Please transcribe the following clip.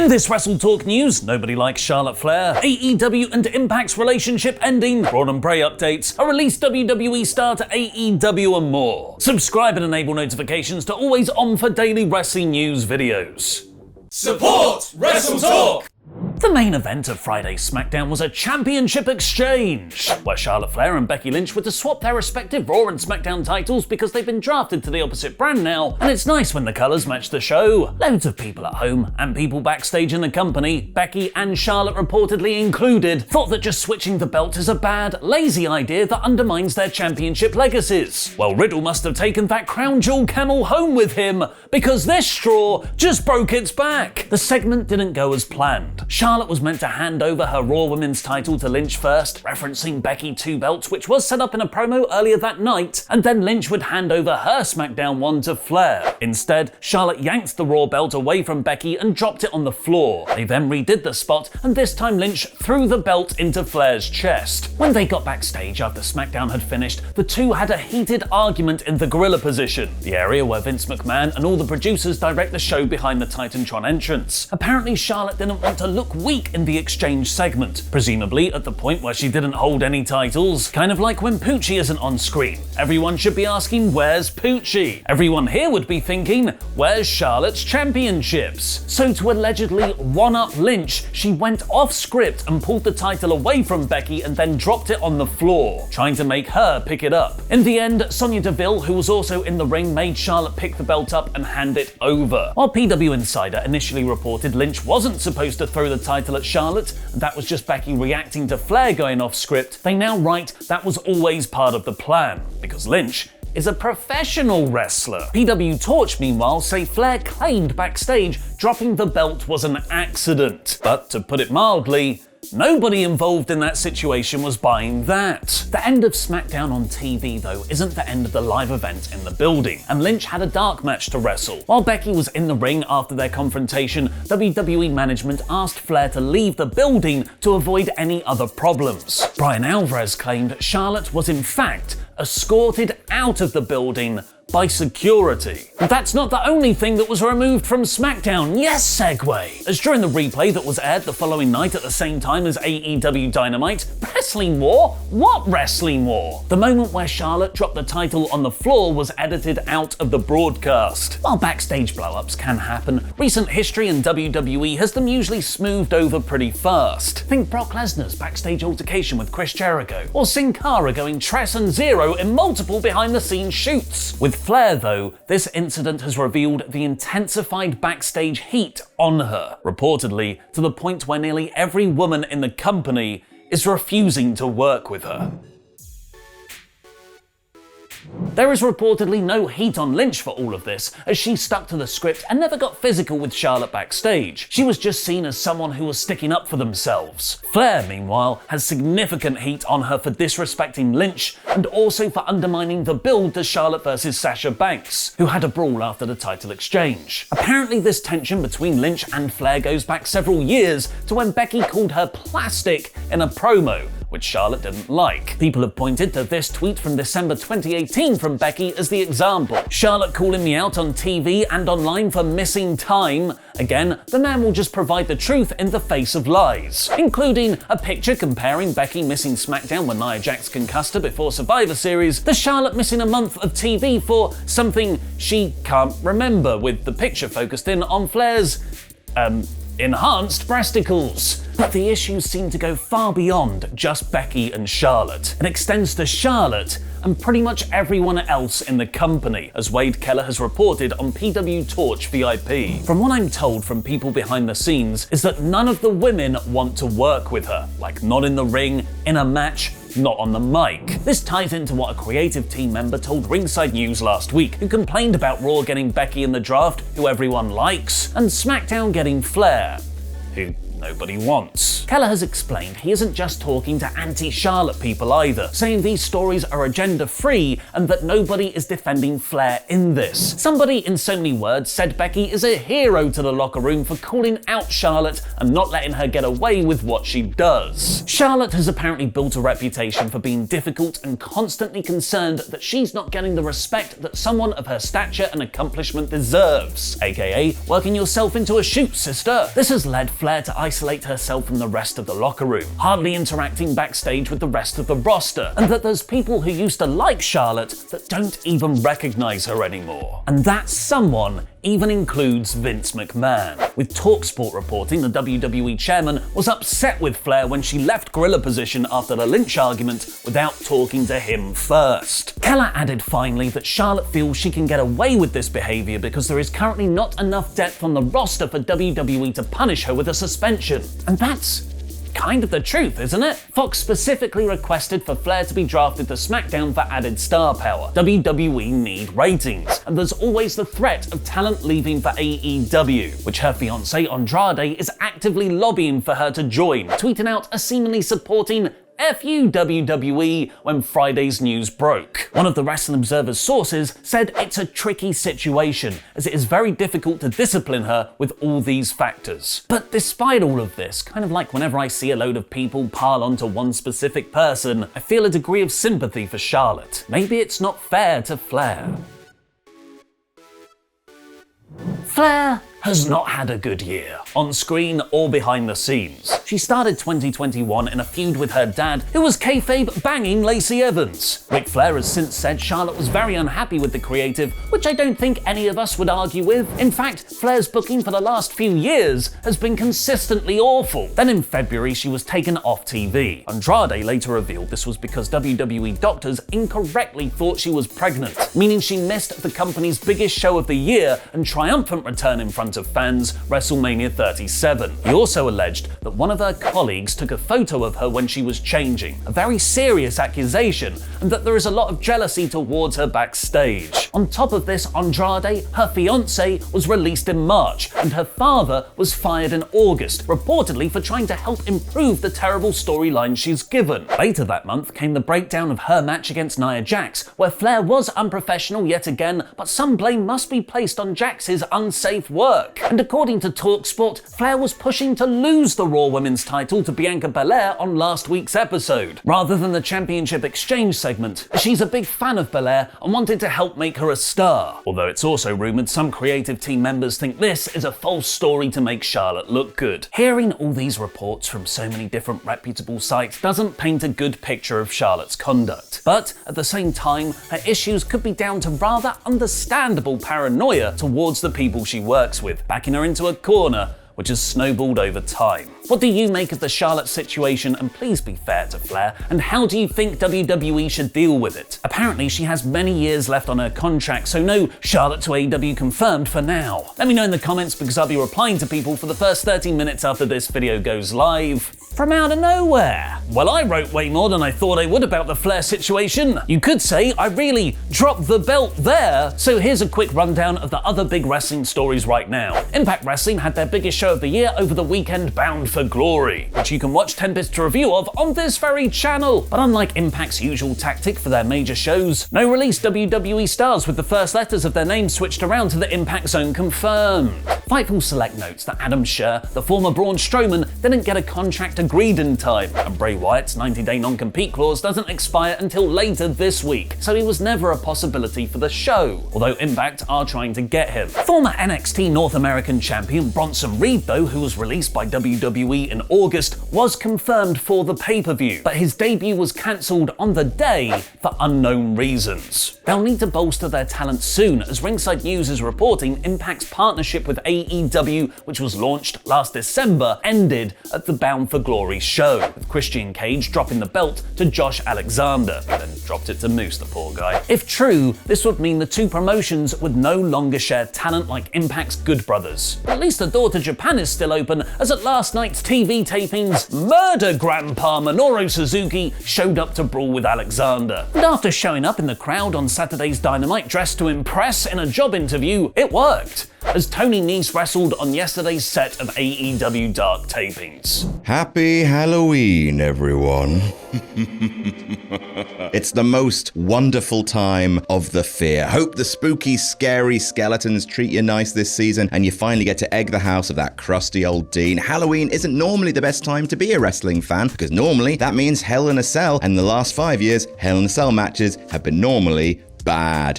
In this WrestleTalk news, nobody likes Charlotte Flair, AEW and Impact's relationship ending, Braun and Bray updates, a released WWE star to AEW and more. Subscribe and enable notifications to always on for daily wrestling news videos. Support WrestleTalk! The main event of Friday's SmackDown was a championship exchange, where Charlotte Flair and Becky Lynch were to swap their respective Raw and SmackDown titles because they've been drafted to the opposite brand now, and it's nice when the colours match the show. Loads of people at home, and people backstage in the company, Becky and Charlotte reportedly included, thought that just switching the belts is a bad, lazy idea that undermines their championship legacies. Well, Riddle must have taken that crown jewel camel home with him, because this straw just broke its back. The segment didn't go as planned. Charlotte was meant to hand over her Raw Women's title to Lynch first, referencing Becky 2 belts, which was set up in a promo earlier that night, and then Lynch would hand over her SmackDown one to Flair. Instead, Charlotte yanked the Raw belt away from Becky and dropped it on the floor. They then redid the spot, and this time Lynch threw the belt into Flair's chest. When they got backstage after SmackDown had finished, the two had a heated argument in the gorilla position, the area where Vince McMahon and all the producers direct the show behind the Titantron entrance. Apparently, Charlotte didn't want to look weak in the exchange segment, presumably at the point where she didn't hold any titles, kind of like when Poochie isn't on screen. Everyone should be asking, where's Poochie? Everyone here would be thinking, where's Charlotte's championships? So to allegedly one-up Lynch, she went off script and pulled the title away from Becky and then dropped it on the floor, trying to make her pick it up. In the end, Sonya Deville, who was also in the ring, made Charlotte pick the belt up and hand it over. While PW Insider initially reported Lynch wasn't supposed to throw the title at Charlotte, and that was just Becky reacting to Flair going off script, they now write that was always part of the plan, because Lynch is a professional wrestler. PW Torch, meanwhile, say Flair claimed backstage dropping the belt was an accident. But to put it mildly, nobody involved in that situation was buying that. The end of SmackDown on TV, though, isn't the end of the live event in the building, and Lynch had a dark match to wrestle. While Becky was in the ring after their confrontation, WWE management asked Flair to leave the building to avoid any other problems. Brian Alvarez claimed Charlotte was in fact escorted out of the building by security. But that's not the only thing that was removed from SmackDown. Yes, segue! As during the replay that was aired the following night at the same time as AEW Dynamite, Wrestling War? What Wrestling War? The moment where Charlotte dropped the title on the floor was edited out of the broadcast. While backstage blow-ups can happen, recent history in WWE has them usually smoothed over pretty fast. Think Brock Lesnar's backstage altercation with Chris Jericho, or Sin Cara going Tress and Zero in multiple behind-the-scenes shoots. With Flair, though, this incident has revealed the intensified backstage heat on her, reportedly to the point where nearly every woman in the company is refusing to work with her. There is reportedly no heat on Lynch for all of this, as she stuck to the script and never got physical with Charlotte backstage. She was just seen as someone who was sticking up for themselves. Flair, meanwhile, has significant heat on her for disrespecting Lynch and also for undermining the build to Charlotte versus Sasha Banks, who had a brawl after the title exchange. Apparently, this tension between Lynch and Flair goes back several years to when Becky called her plastic in a promo, which Charlotte didn't like. People have pointed to this tweet from December 2018 from Becky as the example. Charlotte calling me out on TV and online for missing time. Again, the man will just provide the truth in the face of lies, including a picture comparing Becky missing SmackDown when Nia Jax concussed her before Survivor Series to Charlotte missing a month of TV for something she can't remember, with the picture focused in on Flair's, enhanced breasticles. But the issues seem to go far beyond just Becky and Charlotte. It extends to Charlotte and pretty much everyone else in the company, as Wade Keller has reported on PW Torch VIP. From what I'm told from people behind the scenes is that none of the women want to work with her, like not in the ring, in a match, not on the mic. This ties into what a creative team member told Ringside News last week, who complained about Raw getting Becky in the draft, who everyone likes, and SmackDown getting Flair, who nobody wants. Keller has explained he isn't just talking to anti-Charlotte people either, saying these stories are agenda-free and that nobody is defending Flair in this. Somebody in so many words said Becky is a hero to the locker room for calling out Charlotte and not letting her get away with what she does. Charlotte has apparently built a reputation for being difficult and constantly concerned that she's not getting the respect that someone of her stature and accomplishment deserves, aka working yourself into a shoot, sister. This has led Flair to isolate herself from the rest of the locker room, hardly interacting backstage with the rest of the roster, and that there's people who used to like Charlotte that don't even recognize her anymore. And that someone even includes Vince McMahon, with TalkSport reporting the WWE chairman was upset with Flair when she left gorilla position after the Lynch argument without talking to him first. Keller added finally that Charlotte feels she can get away with this behavior because there is currently not enough depth on the roster for WWE to punish her with a suspension. And that's kind of the truth, isn't it? Fox specifically requested for Flair to be drafted to SmackDown for added star power. WWE need ratings, and there's always the threat of talent leaving for AEW, which her fiancé Andrade is actively lobbying for her to join, tweeting out a seemingly supporting "F you WWE" when Friday's news broke. One of the Wrestling Observer's sources said it's a tricky situation, as it is very difficult to discipline her with all these factors. But despite all of this, kind of like whenever I see a load of people pile onto one specific person, I feel a degree of sympathy for Charlotte. Maybe it's not fair to Flair. Flair has not had a good year, on screen or behind the scenes. She started 2021 in a feud with her dad, who was kayfabe banging Lacey Evans. Ric Flair has since said Charlotte was very unhappy with the creative, which I don't think any of us would argue with. In fact, Flair's booking for the last few years has been consistently awful. Then in February, she was taken off TV. Andrade later revealed this was because WWE doctors incorrectly thought she was pregnant, meaning she missed the company's biggest show of the year and triumphant return in front of fans, WrestleMania 37. He also alleged that one of her colleagues took a photo of her when she was changing, a very serious accusation, and that there is a lot of jealousy towards her backstage. On top of this, Andrade, her fiance, was released in March, and her father was fired in August, reportedly for trying to help improve the terrible storyline she's given. Later that month came the breakdown of her match against Nia Jax, where Flair was unprofessional yet again, but some blame must be placed on Jax's unsafe work. And according to TalkSport, Flair was pushing to lose the Raw Women's title to Bianca Belair on last week's episode, rather than the Championship Exchange segment, as she's a big fan of Belair and wanted to help make her a star. Although it's also rumoured some creative team members think this is a false story to make Charlotte look good. Hearing all these reports from so many different reputable sites doesn't paint a good picture of Charlotte's conduct. But at the same time, her issues could be down to rather understandable paranoia towards the people she works with, backing her into a corner, which has snowballed over time. What do you make of the Charlotte situation, and please be fair to Flair, and how do you think WWE should deal with it? Apparently she has many years left on her contract, so no Charlotte to AEW confirmed for now. Let me know in the comments because I'll be replying to people for the first 30 minutes after this video goes live. From out of nowhere. Well, I wrote way more than I thought I would about the Flair situation. You could say I really dropped the belt there. So here's a quick rundown of the other big wrestling stories right now. Impact Wrestling had their biggest show of the year over the weekend, Bound for Glory, which you can watch 10 bits to review of on this very channel. But unlike Impact's usual tactic for their major shows, no released WWE stars with the first letters of their names switched around to the Impact Zone confirmed. Fightful Select notes that Adam Scherr, the former Braun Strowman, didn't get a contract agreed in time, and Bray Wyatt's 90-day non-compete clause doesn't expire until later this week, so he was never a possibility for the show, although Impact are trying to get him. Former NXT North American champion Bronson Reed, though, who was released by WWE in August, was confirmed for the pay-per-view, but his debut was cancelled on the day for unknown reasons. They'll need to bolster their talent soon, as Ringside News is reporting Impact's partnership with AEW, which was launched last December, ended at the Bound for Glory show, with Christian Cage dropping the belt to Josh Alexander, then dropped it to Moose, the poor guy. If true, this would mean the two promotions would no longer share talent like Impact's Good Brothers. At least the door to Japan is still open, as at last night's TV tapings, Murder Grandpa Minoru Suzuki showed up to brawl with Alexander. And after showing up in the crowd on Saturday's Dynamite dressed to impress in a job interview, it worked. as Tony Nese wrestled on yesterday's set of AEW Dark tapings. Happy Halloween, everyone. It's the most wonderful time of the fear. Hope the spooky, scary skeletons treat you nice this season and you finally get to egg the house of that crusty old Dean. Halloween isn't normally the best time to be a wrestling fan because normally that means Hell in a Cell, and in the last 5 years, Hell in a Cell matches have been normally bad.